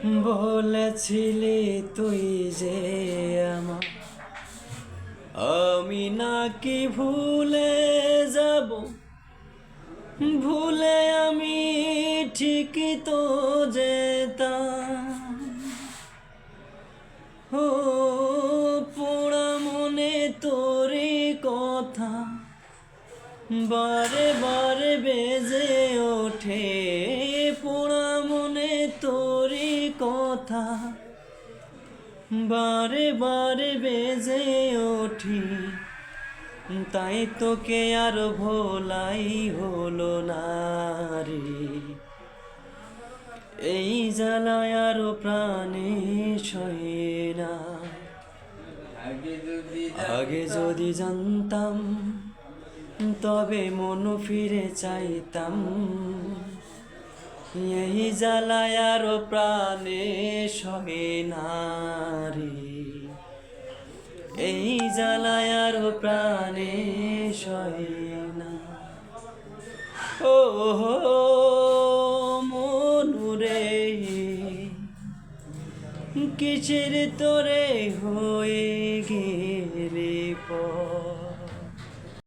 বলেছিলি তুই যে আমার, আমি নাকি ভুলে যাব, ভুলে আমি ঠিকই তো যেতাম। ও পোড়া মনে তোরই কথা বারে বারে বেজে ওঠে, পোড়া মনে তোরই কথা বারে বারে বেজে ওঠে। তাই তোকে আর ভোলাই হলো না রে, এই জ্বালায় আরো প্রাণে সয়ে না। আগে যদি জানতাম তবে মন ফিরে চাইতাম, এই জ্বালায় আরো প্রাণে সয়ে না রে, এই জ্বালায় আরো প্রাণে সয়ে না। ও মনুরে কিসের তোরে হয়ে গেলে পর,